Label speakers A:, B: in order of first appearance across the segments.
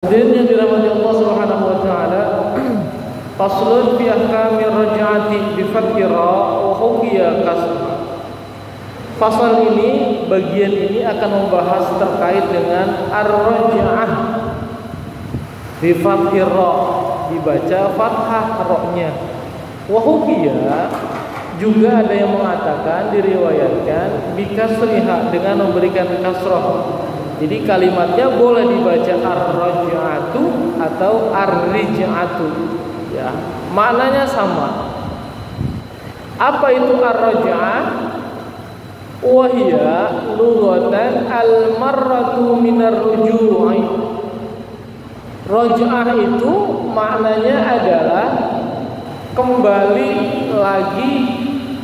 A: Hadirin yang dirahmati Allah Subhanahu wa taala, faslun fi ahkami raj'ati bi fathi ra wa hukiya kasra. Fasal ini, bagian ini akan membahas terkait dengan ar-raj'ah bi fathi ra, dibaca fathah ra-nya. Wa hukiya, juga ada yang mengatakan, diriwayatkan bi kasriha, dengan memberikan kasrah. Jadi kalimatnya boleh dibaca ar-raj'atu atau ar-rij'atu, ya, maknanya sama. Apa itu ar-raj'ah? Wahia lughatan al-marratu minar ruju'i. Raj'ah itu maknanya adalah kembali lagi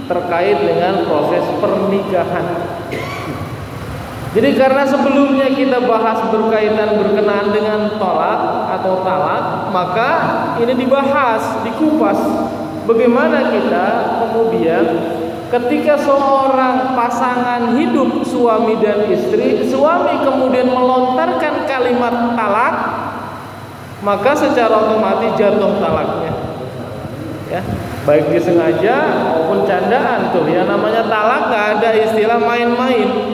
A: terkait dengan proses pernikahan. Jadi karena sebelumnya kita bahas berkenaan dengan tolak atau talak, maka ini dibahas, dikupas bagaimana kita kemudian ketika seorang pasangan hidup suami dan istri, suami kemudian melontarkan kalimat talak, maka secara otomatis jatuh talaknya, ya, baik disengaja maupun candaan. Tuh ya, namanya talak, gak ada istilah main-main.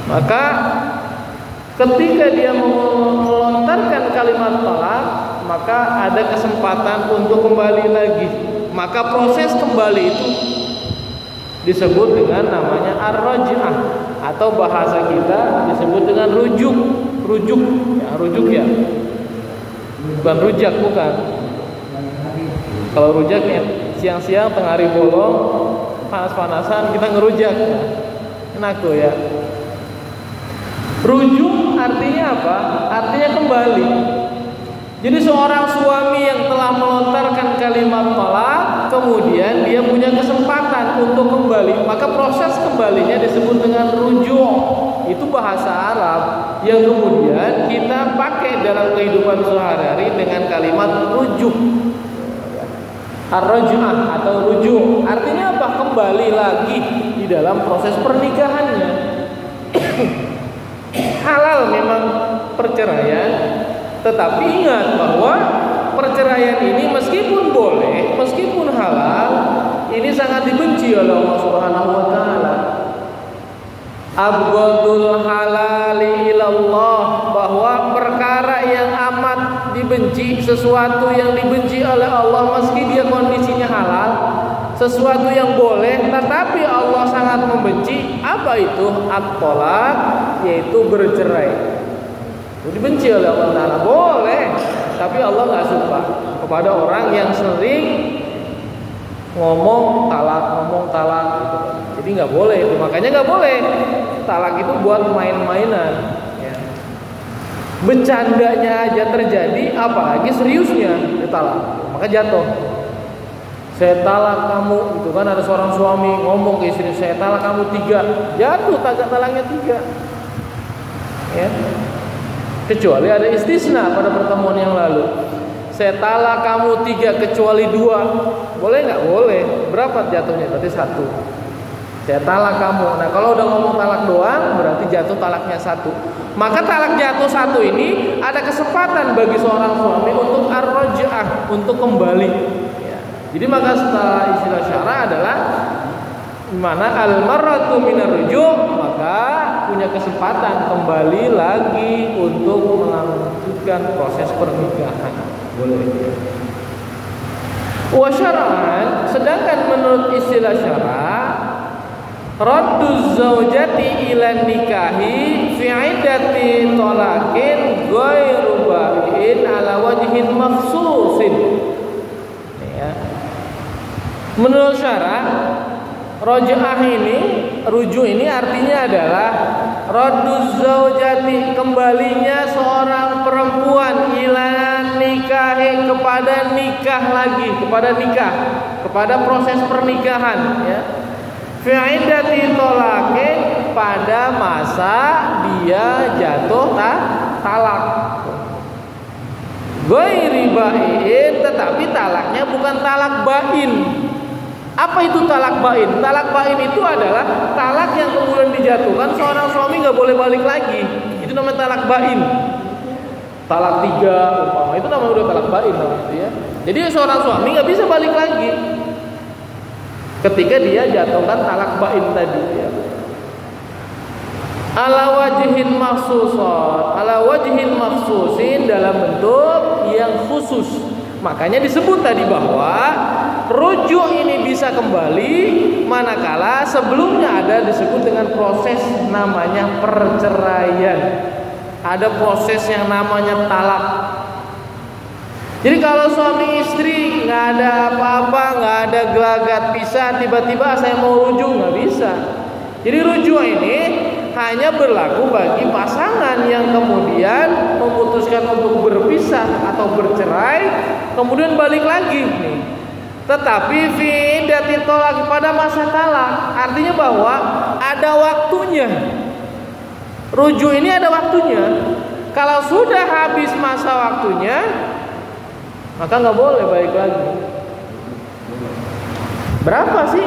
A: Maka ketika dia melontarkan kalimat talak, maka ada kesempatan untuk kembali lagi. Maka proses kembali itu disebut dengan namanya ar-raj'ah, atau bahasa kita disebut dengan rujuk. Rujuk ya, bukan rujak, bukan. Kalau rujak ya, siang-siang tengah hari bolong, panas-panasan kita ngerujak, enak tuh ya. Rujuk artinya apa? Artinya kembali. Jadi seorang suami yang telah melontarkan kalimat talak, kemudian dia punya kesempatan untuk kembali, maka proses kembalinya disebut dengan rujuk. Itu bahasa Arab yang kemudian kita pakai dalam kehidupan sehari-hari dengan kalimat rujuk. Ar-raj'ah atau rujuk artinya apa? Kembali lagi di dalam proses pernikahannya. Halal memang perceraian, tetapi ingat bahwa perceraian ini meskipun boleh, meskipun halal, ini sangat dibenci oleh Allah Subhanahu wa taala. Abghadul halali ilallah, bahwa perkara yang amat dibenci, sesuatu yang dibenci oleh Allah meski dia kondisinya halal, sesuatu yang boleh tetapi Allah sangat membenci, apa itu? At-thalaq, yaitu bercerai. Dibenci oleh Allah Ta'ala, boleh, tapi Allah nggak suka kepada orang yang sering ngomong talak gitu. Jadi nggak boleh itu, makanya nggak boleh. Talak itu buat main-mainan, ya. Bercandanya aja terjadi, apalagi seriusnya ditalak, maka jatuh. Saya talak kamu, itu kan ada seorang suami ngomong ke istri, saya talak kamu 3, jatuh talaknya 3, ya. Kecuali ada istisna pada pertemuan yang lalu, saya talak kamu 3 kecuali 2, boleh nggak? Boleh. Berapa jatuhnya? Berarti 1. Saya talak kamu. Nah kalau udah ngomong talak doang, berarti jatuh talaknya 1. Maka talak jatuh 1 ini ada kesempatan bagi seorang suami untuk ar-raj'ah, untuk kembali. Jadi maka setelah istilah syara adalah mana al-marratu minar rujuk, maka punya kesempatan kembali lagi untuk melanjutkan proses pernikahan. Boleh. Wa syar'an, sedangkan menurut istilah syara, radduz zaujati ila nikahi fi iddati talaqin ghairu ba'in ala wajhin makhsusin. Menurut syara, raj'ah ini, rujuk ini artinya adalah radduz zaujati, kembalinya seorang perempuan ila nikahi, kepada nikah lagi, kepada proses pernikahan, ya. Fi iddati talaqin, pada masa dia jatuh talak. Ghairi ba'in, tetapi talaknya bukan talak bain. Apa itu talak bain? Talak bain itu adalah talak yang kemudian dijatuhkan, seorang suami nggak boleh balik lagi. Itu namanya talak bain. talak 3 umpama, itu namanya udah talak bain namanya ya. Jadi seorang suami nggak bisa balik lagi ketika dia jatuhkan talak bain tadi ya. Ala wajhin maksusin, dalam bentuk yang khusus. Makanya disebut tadi bahwa rujuk ini bisa kembali manakala sebelumnya ada disebut dengan proses namanya perceraian. Ada proses yang namanya talak. Jadi kalau suami istri nggak ada apa-apa, nggak ada gelagat pisah, tiba-tiba saya mau rujuk, nggak bisa. Jadi rujuk ini hanya berlaku bagi pasangan yang kemudian memutuskan untuk berpisah atau bercerai, kemudian balik lagi nih. Tetapi fi iddati thalaq, pada masa talak, artinya bahwa ada waktunya. Rujuk ini ada waktunya. Kalau sudah habis masa waktunya, maka nggak boleh balik lagi. Berapa sih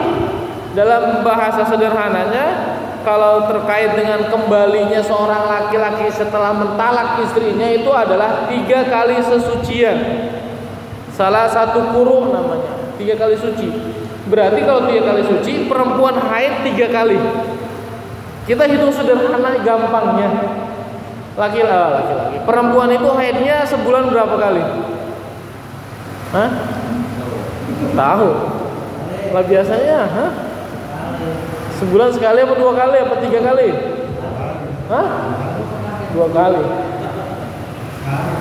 A: dalam bahasa sederhananya kalau terkait dengan kembalinya seorang laki-laki setelah mentalak istrinya itu adalah 3 kali sesucian. Salah satu quru namanya, 3 kali suci. Berarti kalau 3 kali suci, perempuan haid 3 kali. Kita hitung sederhana gampangnya. Laki-laki. Perempuan itu haidnya sebulan berapa kali? Hah? Tahu. Lah biasanya, hah? Sebulan sekali apa 2 kali apa 3 kali? Hah? 2 kali.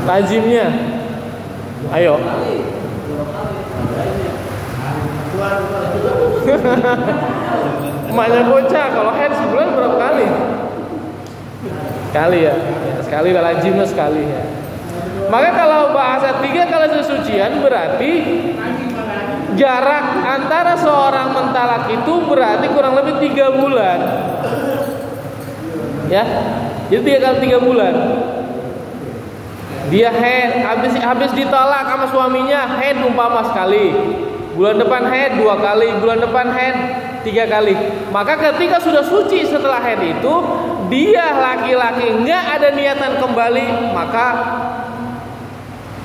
A: Lazimnya. Ayo. Emaknya bocah kalau haid sebulan berapa kali? Sekali ya. Sekali lah, lazimnya sekali ya. Maka kalau bahasa 3 kali sesucian berarti jarak antara seorang mentalak itu berarti kurang lebih 3 bulan. Ya. Jadi 3 kali 3 bulan. Dia haid, habis ditolak sama suaminya, haid umpama sekali. Bulan depan haid 2 kali, bulan depan haid 3 kali. Maka ketika sudah suci setelah haid itu, dia laki-laki nggak ada niatan kembali, maka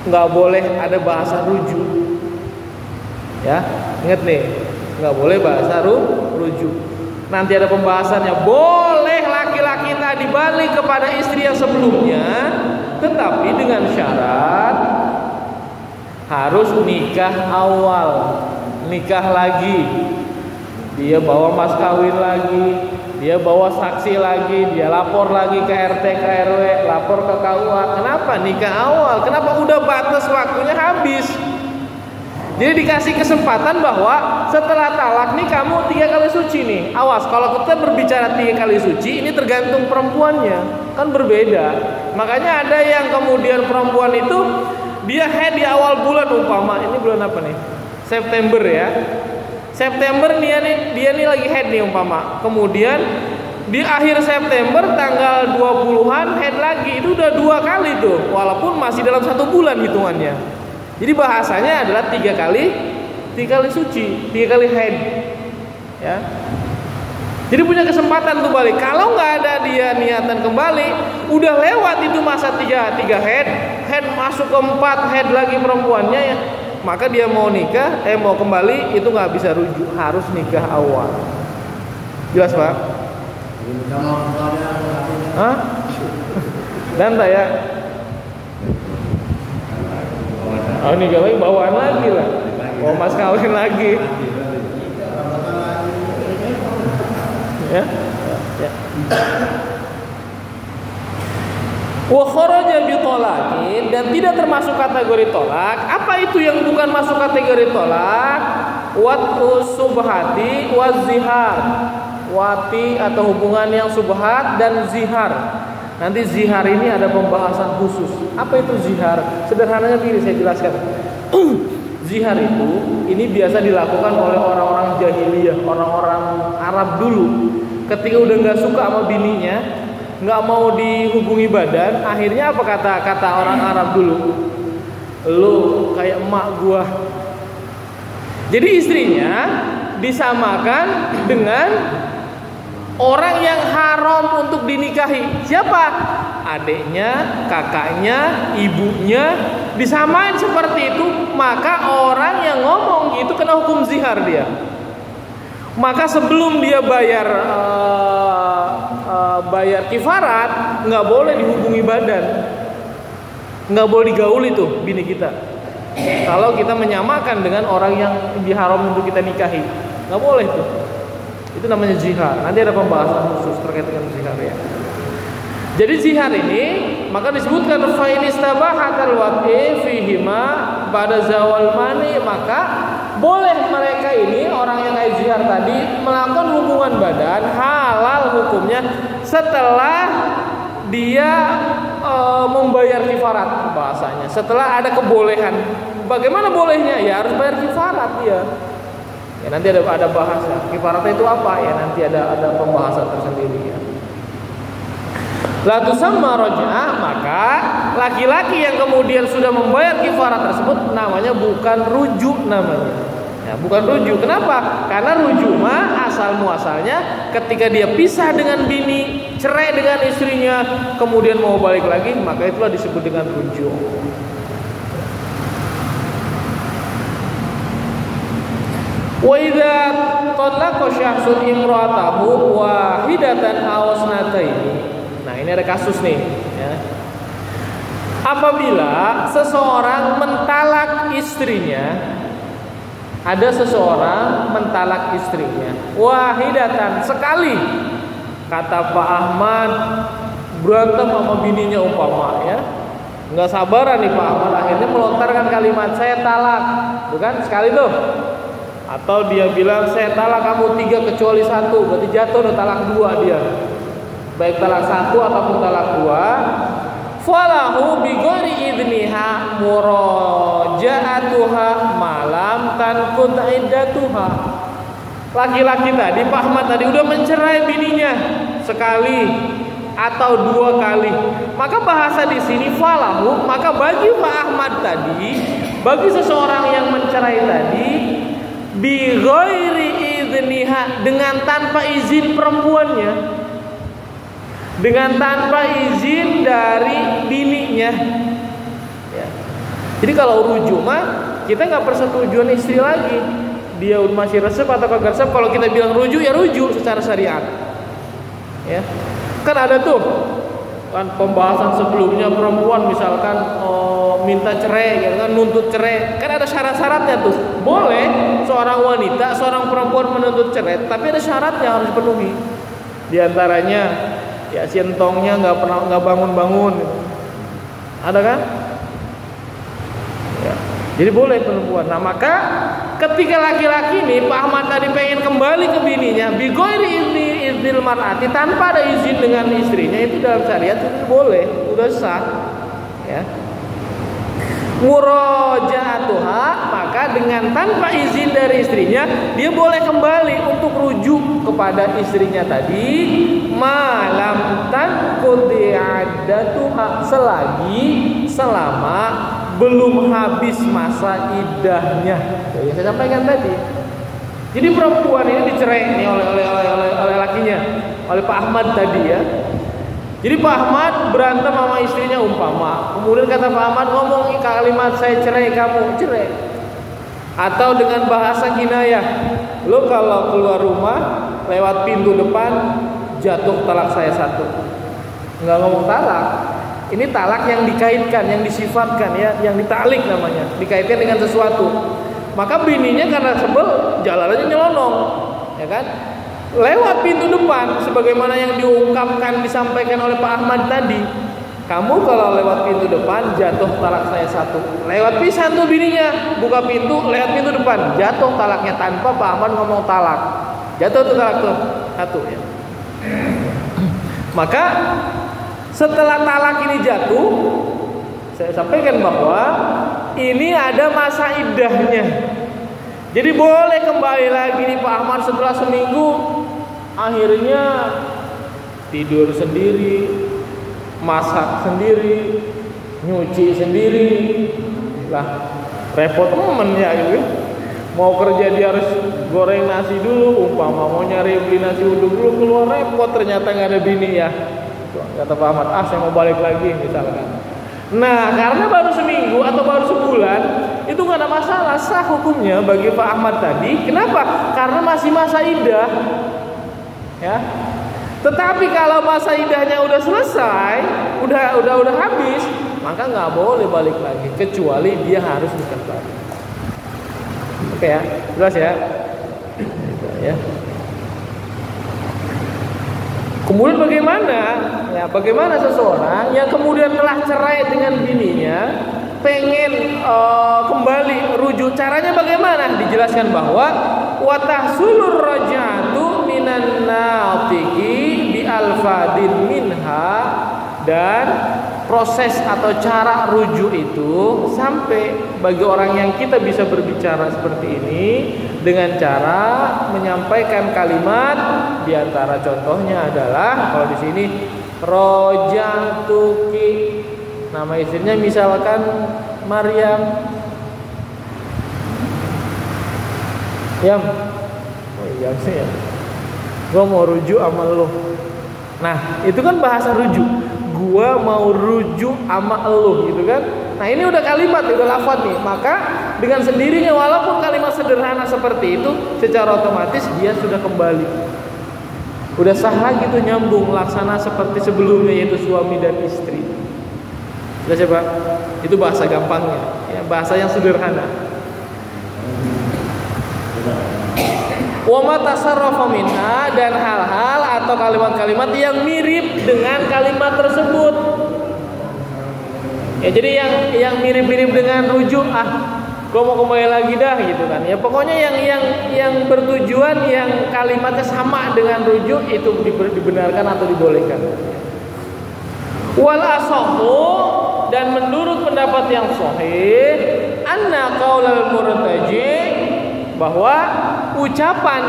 A: nggak boleh ada bahasa rujuk. Ya, ingat nih, nggak boleh bahasa rujuk. Nanti ada pembahasannya. Boleh laki-laki tadi balik kepada istri yang sebelumnya, tetapi dengan syarat harus nikah awal, nikah lagi. Dia bawa mas kawin lagi, dia bawa saksi lagi, dia lapor lagi ke RT, ke RW, lapor ke KUA. Kenapa nikah awal? Kenapa udah batas waktunya habis? Jadi dikasih kesempatan bahwa setelah talak nih kamu 3 kali suci nih. Awas, kalau kita berbicara 3 kali suci, ini tergantung perempuannya, kan berbeda. Makanya ada yang kemudian perempuan itu dia haid di awal bulan umpama, ini bulan apa nih? September ya. September dia nih lagi haid nih umpama. Kemudian di akhir September tanggal 20-an haid lagi. Itu udah 2 kali tuh, walaupun masih dalam 1 bulan hitungannya. Jadi bahasanya adalah 3 kali suci, 3 kali haid. Ya. Jadi punya kesempatan tuh balik. Kalau nggak ada dia niatan kembali, udah lewat itu masa 3 haid masuk ke 4 haid lagi perempuannya ya. Maka dia mau nikah, mau kembali itu nggak bisa rujuk, harus nikah awal. Jelas Pak? Hah? Dan tak ya? Oh ini lagi bawaan lagi lah. Oh mas kawin lagi. Ya. Wa kharaja bi talaqin, dan tidak termasuk kategori tolak. Apa itu yang bukan masuk kategori tolak? Watu subhati wa zihar. Wati atau hubungan yang subhat dan zihar. Nanti zihar ini ada pembahasan khusus. Apa itu zihar? Sederhananya begini saya jelaskan. Zihar itu ini biasa dilakukan oleh orang-orang jahiliyah, orang-orang Arab dulu. Ketika udah nggak suka sama bininya, nggak mau dihubungi badan, akhirnya apa kata orang Arab dulu? Lu kayak emak gua. Jadi istrinya disamakan dengan orang yang haram untuk dinikahi. Siapa? adiknya, kakaknya, ibunya disamain seperti itu, maka orang yang ngomong itu kena hukum zihar dia. Maka sebelum dia bayar kifarat, nggak boleh dihubungi badan, nggak boleh digaul itu bini kita. Kalau kita menyamakan dengan orang yang diharam untuk kita nikahi, nggak boleh tuh. Itu namanya zihar. Nanti ada pembahasan khusus terkait dengan zihar ya. Jadi zihar ini maka disebutkan fa in istabahatal waqi fihima pada zawal mani, maka boleh mereka ini orang yang kayak zihar tadi melakukan hubungan badan halal hukumnya setelah dia membayar kifarat bahasanya. Setelah ada kebolehan. Bagaimana bolehnya? Ya harus bayar kifarat dia. Ya nanti ada bahasa. Kifarat itu apa? Ya nanti ada pembahasan tersendiri ya. La tusamma raj'ah, maka laki-laki yang kemudian sudah membayar kifarat tersebut namanya bukan rujuk namanya. Ya, bukan rujuk. Kenapa? Karena rujuk mah asal muasalnya ketika dia pisah dengan bini, cerai dengan istrinya, kemudian mau balik lagi, maka itulah disebut dengan rujuk. Wa idza talaqa syakhsun imra'atahu wahidatan aw sanataini. Nah, ini ada kasus nih ya. Apabila seseorang mentalak istrinya, ada seseorang mentalak istrinya wahidatan, sekali. Kata Pak Ahmad berantem sama bininya umpama ya. Enggak sabaran nih Pak Ahmad, akhirnya melontarkan kalimat saya talak. Bukan sekali tuh. Atau dia bilang saya talak kamu 3 kecuali 1, berarti jatuh udah talak 2 dia. Baik talak 1 ataupun talak 2, falahu bi ghairi idniha muraja'atuha malam tanqud iddatuha. Laki-laki tadi Pak Ahmad tadi udah mencerai bininya sekali atau 2 kali. Maka bahasa di sini falahu, maka bagi Pak Ahmad tadi, bagi seseorang yang mencerai tadi bi ghairi idniha, dengan tanpa izin perempuannya, dengan tanpa izin dari bininya ya. Jadi kalau rujuk mah kita nggak persetujuan istri lagi, dia masih resep atau kagak resep, kalau kita bilang rujuk ya rujuk secara syariat ya. Kan ada tuh kan pembahasan sebelumnya, perempuan misalkan minta cerai ya kan, nuntut cerai, kan ada syarat-syaratnya tuh. Boleh seorang wanita, seorang perempuan menuntut cerai, tapi ada syarat yang harus dipenuhi. Di antaranya ya sentongnya nggak bangun-bangun, ada kan? Ya. Jadi boleh perempuan. Nah maka ketika laki-laki ini Pak Ahmad tadi pengen kembali ke bininya, bigoiri iznil mar'ati, tanpa ada izin dengan istrinya, itu dalam syariat itu boleh, udah sah. Ya. Muraja'atuha, maka dengan tanpa izin dari istrinya dia boleh kembali untuk rujuk kepada istrinya tadi malam tanqud iddatuha, selama belum habis masa iddahnya. Yang saya sampaikan tadi. Jadi perempuan ini dicerai nih oleh lakinya, oleh Pak Ahmad tadi ya. Jadi Pak Ahmad berantem sama istrinya umpama, kemudian kata Pak Ahmad ngomong kalimat saya cerai kamu, cerai. Atau dengan bahasa kinayah, lo kalau keluar rumah lewat pintu depan jatuh talak saya 1. Nggak ngomong talak, ini talak yang dikaitkan, yang disifatkan ya, yang ditalik namanya, dikaitkan dengan sesuatu. Maka bininya karena sebel jalan aja nyelonong, ya kan? Lewat pintu depan, sebagaimana yang diungkapkan disampaikan oleh Pak Ahmad tadi. Kamu kalau lewat pintu depan jatuh talak saya 1. Lewat pisan tuh bininya, buka pintu, lewat pintu depan jatuh talaknya tanpa Pak Ahmad ngomong talak. Jatuh tuh talak tuh 1 ya. Maka setelah talak ini jatuh, saya sampaikan bahwa ini ada masa iddahnya. Jadi boleh kembali lagi nih Pak Ahmad setelah seminggu, akhirnya tidur sendiri, masak sendiri, nyuci sendiri, lah repot temen ya gitu. Mau kerja dia harus goreng nasi dulu, umpama mau nyari beli nasi uduk dulu, keluar repot, ternyata nggak ada bini ya. Kata Pak Ahmad, saya mau balik lagi misalkan. Nah, karena baru seminggu atau baru sebulan, itu nggak ada masalah, sah hukumnya bagi Pak Ahmad tadi. Kenapa? Karena masih masa iddah, ya. Tetapi kalau masa iddahnya udah selesai, udah habis, maka nggak boleh balik lagi, kecuali dia harus nikah lagi. Oke ya, jelas ya. Ya. Kemudian bagaimana seseorang yang kemudian telah cerai dengan bininya pengen kembali rujuk, caranya bagaimana? Dijelaskan bahwa wa tahsulur raj'atu minan natiqi bi alfadin minha, dan proses atau cara rujuk itu sampai bagi orang yang kita bisa berbicara seperti ini dengan cara menyampaikan kalimat, diantara contohnya adalah kalau di sini roja'tuki, nama istrinya misalkan Maryam. Yam, iya sih ya. Gua mau rujuk sama lo. Nah, itu kan bahasa rujuk. Gua mau rujuk sama lo, gitu kan? Nah, ini udah kalimat, udah lafaz nih. Maka dengan sendirinya walaupun kalimat sederhana seperti itu, secara otomatis dia sudah kembali. Udah sah lagi tuh, nyambung, laksana seperti sebelumnya, yaitu suami dan istri. Udah coba? Itu bahasa gampangnya, ya, bahasa yang sederhana. Wa ma tasarrafa minha, dan hal-hal atau kalimat-kalimat yang mirip dengan kalimat tersebut. Ya, jadi yang mirip-mirip dengan rujuk, gua mau kembali lagi dah, gitu kan. Ya pokoknya yang bertujuan yang kalimatnya sama dengan rujuk itu dibenarkan atau dibolehkan. Wal asahhu, dan menurut pendapat yang sahih, anna qaulal murtaji, bahwa ucapan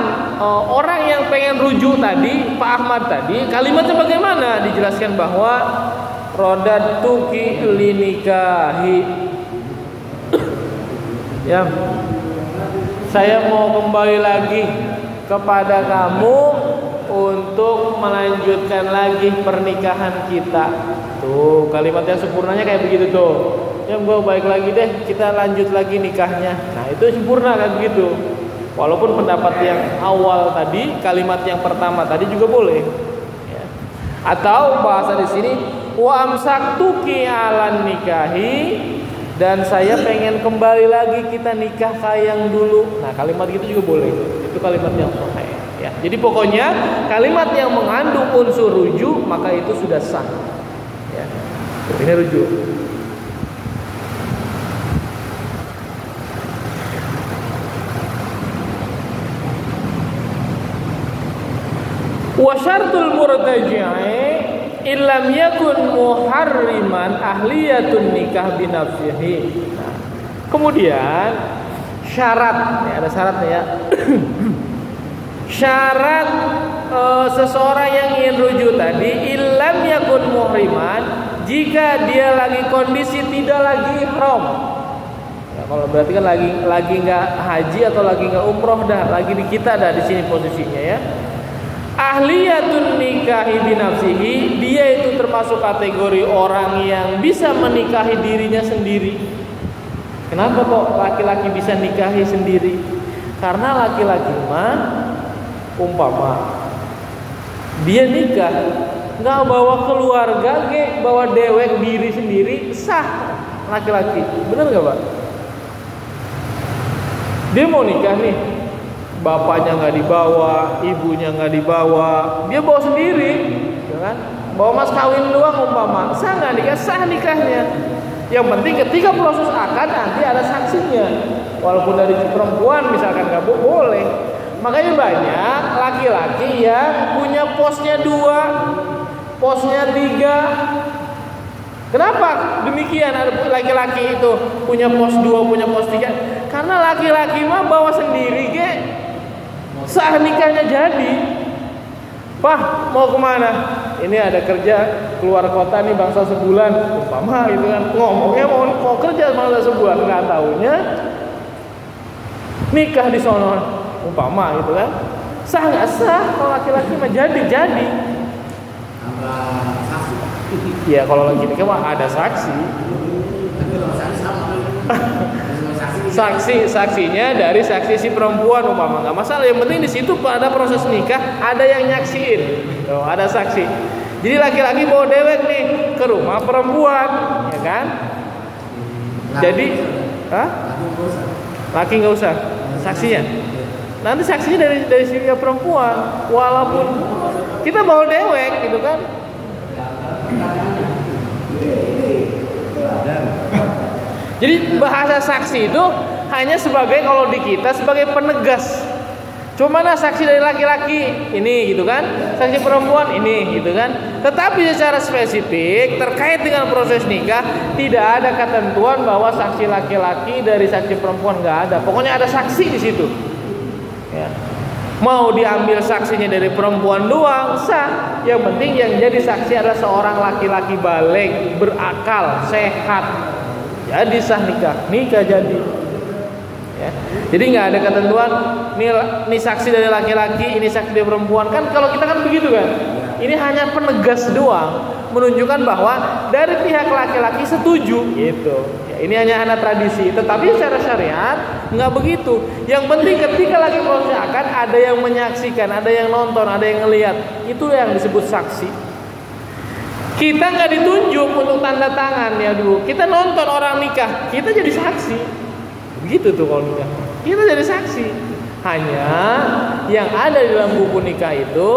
A: orang yang pengen rujuk tadi, Pak Ahmad tadi, kalimatnya bagaimana? Dijelaskan bahwa rodatuki linikahi, ya, saya mau kembali lagi kepada kamu untuk melanjutkan lagi pernikahan kita. Tuh, kalimatnya sempurnanya kayak begitu tuh. Ya, gue baik lagi deh, kita lanjut lagi nikahnya. Nah, itu sempurna kan begitu. Walaupun pendapat yang awal tadi, kalimat yang pertama tadi juga boleh. Ya. Atau bahasa di sini, wa amsaktuki alan nikahi, dan saya pengen kembali lagi kita nikah kayak yang dulu. Nah, kalimat gitu juga boleh. Itu kalimat yang sahih. Ya. Jadi pokoknya kalimat yang mengandung unsur rujuk, maka itu sudah sah. Ya. Ini rujuk. Wa syartul murtaji'i illam yakun muharriman ahliyatun nikah binafsihi. Nah, kemudian syarat, ya, ada syaratnya ya. Syarat seseorang yang ingin rujuk tadi, illam yakun muhriman, jika dia lagi kondisi tidak lagi ihram. Ya, kalau berarti kan lagi nggak haji atau lagi nggak umroh dah, lagi di kita dah di sini posisinya ya. Ahliyatun nikahi binafsihi, dia itu termasuk kategori orang yang bisa menikahi dirinya sendiri. Kenapa kok laki-laki bisa nikahi sendiri? Karena laki-laki mah umpama dia nikah nggak bawa keluarga, bawa dewek diri sendiri, sah laki-laki. Benar nggak Pak? Dia mau nikah nih, bapaknya nggak dibawa, ibunya nggak dibawa, dia bawa sendiri, ya kan? Bawa mas kawin doang umpama, sah nggak nikah? Sah nikahnya. Yang penting ketika proses akad nanti ada saksinya, walaupun dari perempuan misalkan nggak boleh. Makanya banyak laki-laki yang punya posnya 2, posnya 3. Kenapa demikian? Ada laki-laki itu punya pos 2, punya pos 3. Karena laki-laki mah bawa sendiri, sah nikahnya jadi. Pak, mau kemana? Ini ada kerja keluar kota nih bangsa sebulan, umpama itu kan, ngomongnya mau kerja bangsa sebulan, nggak taunya nikah di sono, umpama gitu kan. Sah nggak sah? Kalau laki-laki mah jadi. Ya kalau lagi nikah mah ada saksi. Saksinya dari saksi si perempuan umpama nggak masalah. Yang penting di situ pada proses nikah ada yang nyaksiin, ada saksi. Jadi laki-laki bawa dewek nih ke rumah perempuan, ya kan? Jadi, laki nggak usah saksinya. Nanti saksinya dari si perempuan, walaupun kita bawa dewek, gitu kan? Jadi bahasa saksi itu hanya sebagai kalau di kita sebagai penegas. Cuma saksi dari laki-laki ini gitu kan, saksi perempuan ini gitu kan. Tetapi secara spesifik terkait dengan proses nikah tidak ada ketentuan bahwa saksi laki-laki dari saksi perempuan nggak ada. Pokoknya ada saksi di situ. Ya. Mau diambil saksinya dari perempuan doang sah. Yang penting yang jadi saksi adalah seorang laki-laki baligh, berakal, sehat. Jadi sah nikah jadi. Ya. Jadi nggak ada ketentuan ini saksi dari laki-laki, ini saksi dari perempuan kan. Kalau kita kan begitu kan. Ini hanya penegas doang, menunjukkan bahwa dari pihak laki-laki setuju gitu. Ya, ini hanya tradisi. Tetapi secara syariat nggak begitu. Yang penting ketika lagi proses akad ada yang menyaksikan, ada yang nonton, ada yang ngelihat. Itu yang disebut saksi. Kita nggak ditunjuk untuk tanda tangan ya dulu. Kita nonton orang nikah, kita jadi saksi. Begitu tuh kalau nikah. Kita jadi saksi. Hanya yang ada di dalam buku nikah itu,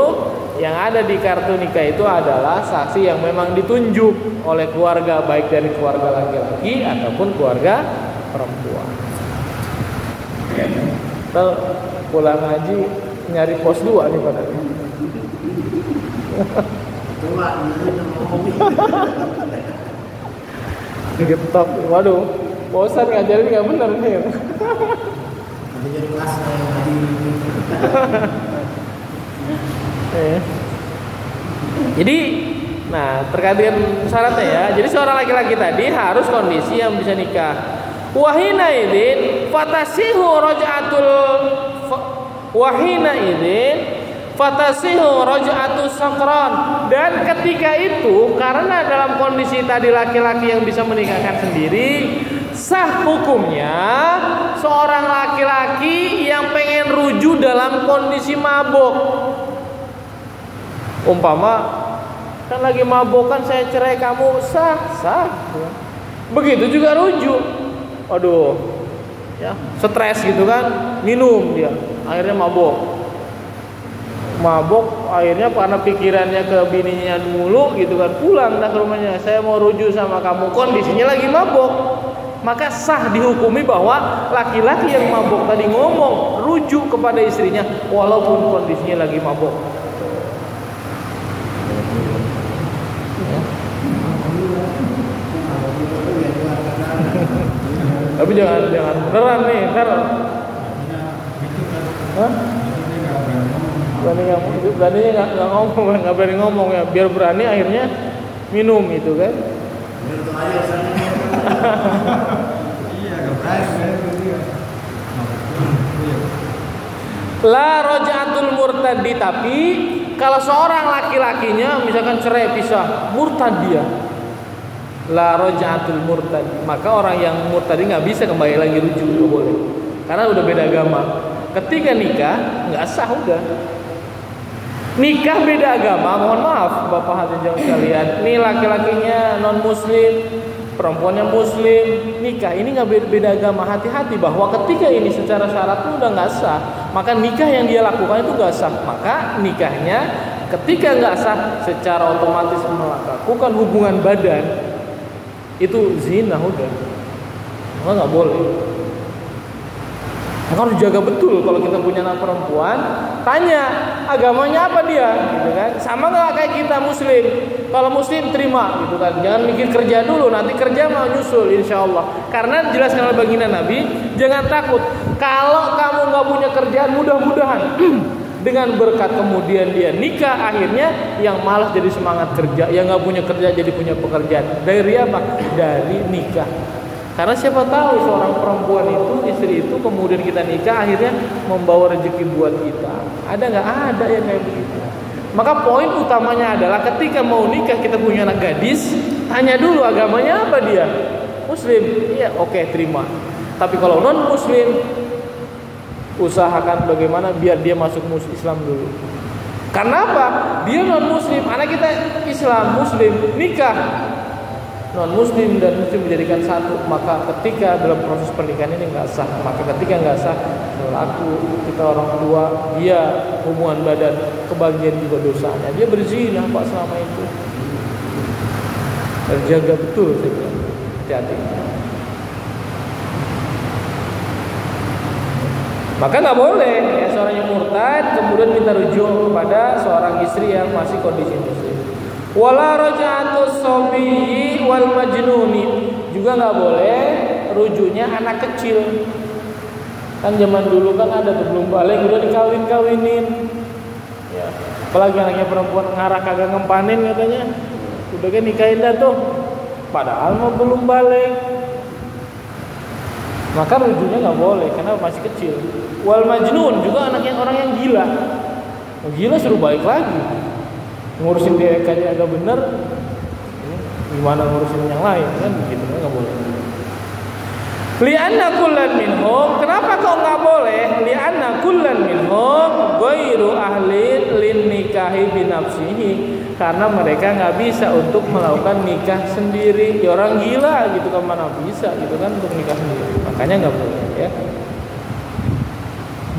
A: yang ada di kartu nikah itu adalah saksi yang memang ditunjuk oleh keluarga, baik dari keluarga laki-laki ataupun keluarga perempuan. Kalau pulang ngaji nyari pos 2 nih pada. Getok, waduh, bosan ngajarin nggak benar nih.
B: Jadi kelas ngaji.
A: Jadi, nah terkait dengan syaratnya ya. Jadi seorang laki-laki tadi harus kondisi yang bisa nikah. Wahina idin fatasihu raj'atul sakran. Dan ketika itu karena dalam kondisi tadi laki-laki yang bisa menikahkan sendiri, sah hukumnya seorang laki-laki yang pengen rujuk dalam kondisi mabuk. Umpama kan lagi mabuk kan saya cerai kamu, sah. Begitu juga rujuk. Aduh, ya stres gitu kan, minum dia, akhirnya mabuk akhirnya karena pikirannya ke bininya mulu gitu kan, pulang dah ke rumahnya, saya mau rujuk sama kamu, kondisinya lagi mabuk. Maka sah dihukumi bahwa laki-laki yang mabuk tadi ngomong rujuk kepada istrinya walaupun kondisinya lagi mabuk. Tapi jangan beneran nih, ntar. Beraninya nggak berani ngomong ya, biar berani akhirnya minum itu kan. La raj'atul murtadi, tapi kalau seorang laki-lakinya misalkan cerai pisah, murtad dia. La raj'atul murtadi, maka orang yang murtadi nggak bisa kembali lagi rujuk, nggak boleh, karena udah beda agama. Ketika nikah nggak sah udah. Nikah beda agama, mohon maaf bapak hadirin sekalian. Ini laki-lakinya non muslim, perempuannya muslim, nikah ini nggak beda agama. Hati-hati bahwa ketika ini secara syarat itu udah nggak sah, maka nikah yang dia lakukan itu nggak sah. Maka nikahnya ketika nggak sah, secara otomatis melakukan hubungan badan itu zina udah, maka nggak boleh. Maka harus jaga betul kalau kita punya anak perempuan, tanya agamanya apa dia, gitu kan? Sama nggak kayak kita muslim? Kalau muslim terima, gitu kan? Jangan mikir kerja dulu, nanti kerja mau nyusul, insya Allah. Karena jelaskan oleh baginda Nabi, jangan takut. Kalau kamu nggak punya kerjaan, mudah-mudahan dengan berkat kemudian dia nikah, akhirnya yang malas jadi semangat kerja, yang nggak punya kerja jadi punya pekerjaan. Dari apa? Dari nikah. Karena siapa tahu seorang perempuan itu, istri itu kemudian kita nikah akhirnya membawa rezeki buat kita. Ada nggak? Ada yang kayak begitu. Maka poin utamanya adalah ketika mau nikah kita punya anak gadis, tanya dulu agamanya apa dia. Muslim, iya, oke, terima. Tapi kalau non Muslim, usahakan bagaimana biar dia masuk Islam dulu. Karena apa? Dia non Muslim, anak kita Islam Muslim, nikah non Muslim dan Muslim menjadikan satu, maka ketika dalam proses pernikahan ini nggak sah. Maka ketika nggak sah, aku kita orang tua, dia hubungan badan kebagian juga dosanya. Dia berzina Pak selama itu. Terjaga betul, saya bilang. Hati-hati. Maka nggak boleh ya seorang yang murtad kemudian minta rujuk kepada seorang istri yang masih kondisi muslim. Wala raja'atus sabiyyi wal majnuni, juga nggak boleh rujuknya anak kecil. Kan zaman dulu kan ada tuh belum balik udah dikawin-kawinin. Ya, apalagi anaknya perempuan ngarah kagak ngempanin katanya. Udah kan nikahin dah tuh. Padahal mau belum balik. Maka rujuknya nggak boleh karena masih kecil. Wal majnun juga anak yang orang yang gila. Gila suruh balik lagi. Ngurusin dia kayak agak bener, gimana ngurusin yang lain kan begitu, nggak boleh. Li'anna kullan minhum, kenapa kok nggak boleh? Li'anna kullan minhum ghairu ahlin lin nikahi binafsihi, karena mereka nggak bisa untuk melakukan nikah sendiri. Ya, orang gila gitu kan mana bisa gitu kan untuk nikah sendiri, makanya nggak boleh ya.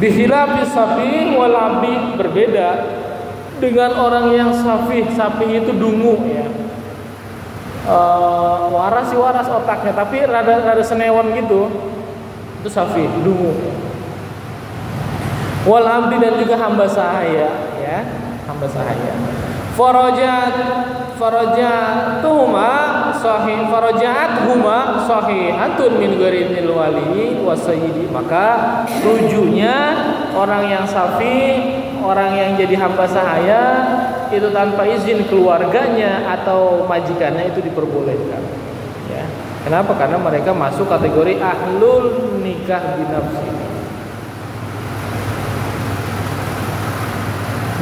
A: Bihilafis safih wal abdi, berbeda dengan orang yang safih itu dungu ya, waras otaknya tapi rada senewan gitu, itu safih dungu. Wal abdi, dan juga hamba sahaya ya, hamba sahaya. Farajatuhuma sahihatun min ghairil wali wasayyidi, maka rujuknya orang yang safi, orang yang jadi hamba sahaya itu tanpa izin keluarganya atau majikannya itu diperbolehkan ya. Kenapa? Karena mereka masuk kategori ahlul nikah binafsi.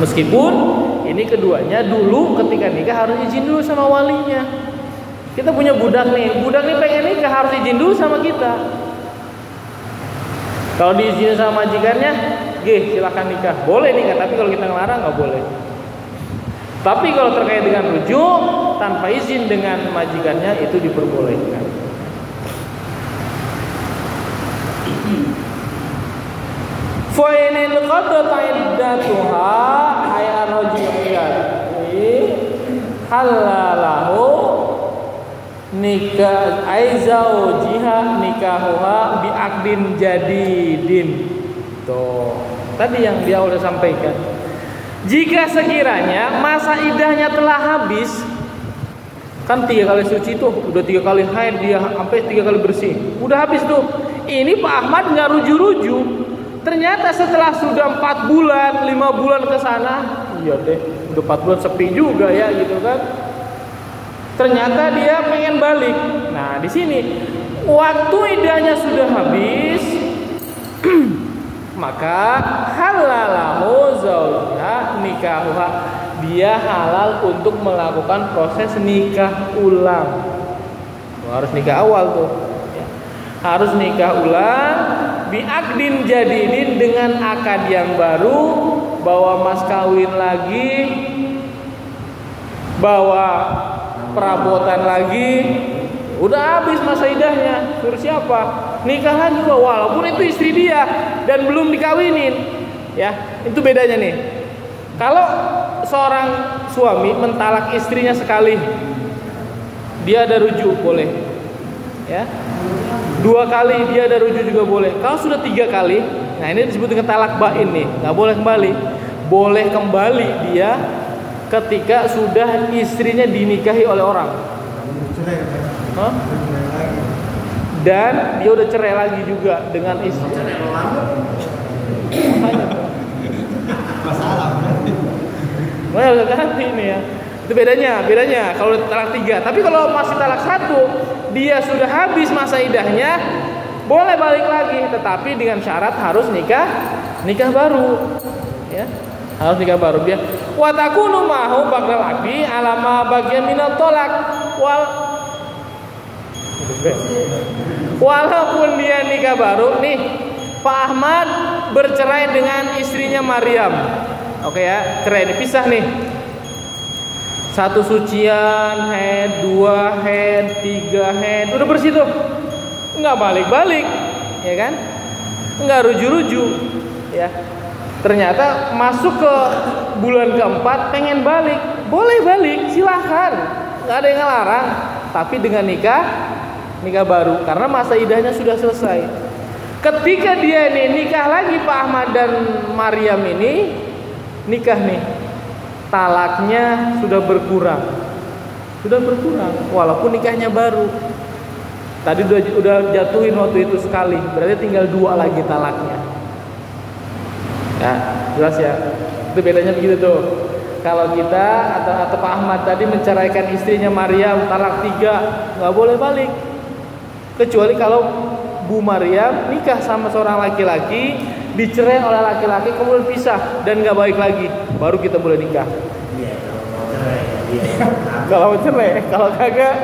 A: Meskipun ini keduanya dulu ketika nikah harus izin dulu sama walinya. Kita punya budak nih pengen nikah harus izin dulu sama kita. Kalau diizinin sama majikannya, silakan nikah, boleh nikah. Tapi kalau kita ngelarang nggak boleh. Tapi kalau terkait dengan rujuk tanpa izin dengan majikannya itu diperbolehkan. Fa'inil qadat iddatuha ay ar-rajuliyat halalahu nikah aizaujiha nikahuha bi'aqdin jadidin. Tuh, tadi yang dia udah sampaikan. Jika sekiranya masa idahnya telah habis, kan 3 kali suci tuh, udah 3 kali haid dia sampai 3 kali bersih, udah habis tuh. Ini Pak Ahmad nggak rujuk-rujuk. Ternyata setelah sudah 4 bulan, 5 bulan ke sana, iya deh, udah 4 bulan sepi juga ya gitu kan. Ternyata dia pengen balik. Nah, di sini waktu idahnya sudah habis, maka halalahu zaujiha nikahuha, dia halal untuk melakukan proses nikah ulang. Harus nikah awal tuh ya. Harus nikah ulang bi'aqdin jadidin, dengan akad yang baru, bawa mas kawin lagi, bawa perabotan lagi. Udah habis masa idahnya, suruh siapa? Nikah lagi, walaupun itu istri dia dan belum dikawinin. Ya, itu bedanya nih. Kalau seorang suami mentalak istrinya sekali, dia ada rujuk boleh. Ya. 2 kali dia ada rujuk juga boleh. Kalau sudah 3 kali, nah ini disebut dengan talak bain nih, nggak boleh kembali. Boleh kembali dia ketika sudah istrinya dinikahi oleh orang. Hah? Dan dia udah cerai lagi juga dengan istri.
B: Masalah.
A: Nah, udah ganti nih ya. Itu bedanya kalau talak 3. Tapi kalau masih talak 1, dia sudah habis masa idahnya, boleh balik lagi, tetapi dengan syarat harus nikah baru. Ya. Harus nikah baru. Wa takunu ma'hu ba'dal abi alama bagian minat tolak walaupun dia nikah baru nih, Pak Ahmad bercerai dengan istrinya Maryam. Oke ya, cerai dipisah nih. 1 sucian, head, 2 head, 3 head, udah bersih tuh. Nggak balik-balik, ya kan? Nggak ruju-ruju, ya. Ternyata masuk ke bulan keempat pengen balik, boleh balik, silahkan, nggak ada yang ngelarang. Tapi dengan nikah baru, karena masa idahnya sudah selesai. Ketika dia ini nikah lagi, Pak Ahmad dan Maryam ini nikah nih, talaknya sudah berkurang, walaupun nikahnya baru. Tadi udah jatuhin waktu itu sekali, berarti tinggal 2 lagi talaknya. Ya, jelas ya. Itu bedanya begitu tuh. Kalau kita atau Pak Ahmad tadi menceraikan istrinya Maryam, talak 3, nggak boleh balik. Kecuali kalau Bu Maryam nikah sama seorang laki-laki, dicerai oleh laki-laki, kemudian pisah dan nggak baik lagi, baru kita boleh nikah.
B: Iya, kalau mau cerai. Iya.
A: Kalau cerai, kalau kagak.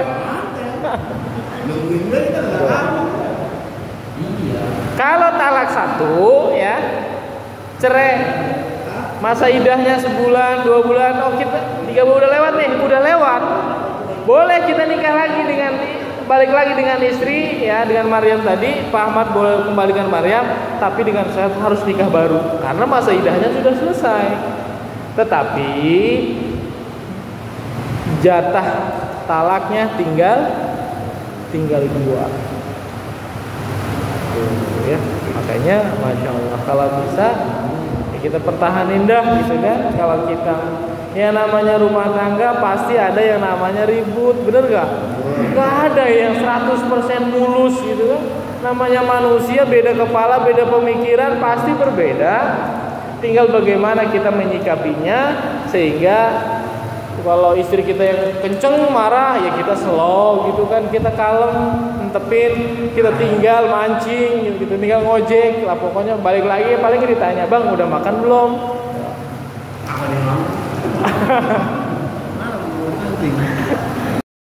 B: Nungguin dulu kita nggak tahu. Iya.
A: Kalau talak 1 ya, cerai, masa idahnya sebulan, 2 bulan, oh kita 3 bulan udah lewat nih, udah lewat, boleh kita nikah lagi dengan, balik lagi dengan istri ya, dengan Maryam tadi. Pak Ahmad boleh kembalikan Maryam, tapi dengan syarat harus nikah baru karena masa idahnya sudah selesai. Tetapi jatah talaknya tinggal 2 ya. Makanya Masya Allah, kalau bisa ya kita pertahanin dah gitu kan. Kalau kita ya namanya rumah tangga pasti ada yang namanya ribut, bener gak? Gak ada yang 100% mulus gitu kan. Namanya manusia, beda kepala, beda pemikiran, pasti berbeda. Tinggal bagaimana kita menyikapinya, sehingga kalau istri kita yang kenceng marah ya kita slow gitu kan, kita kalem, entepin, kita tinggal mancing gitu, tinggal ngojek lah, pokoknya balik lagi paling ditanya, "Bang, udah makan belum?"
B: Apa nih, Bang? Malam,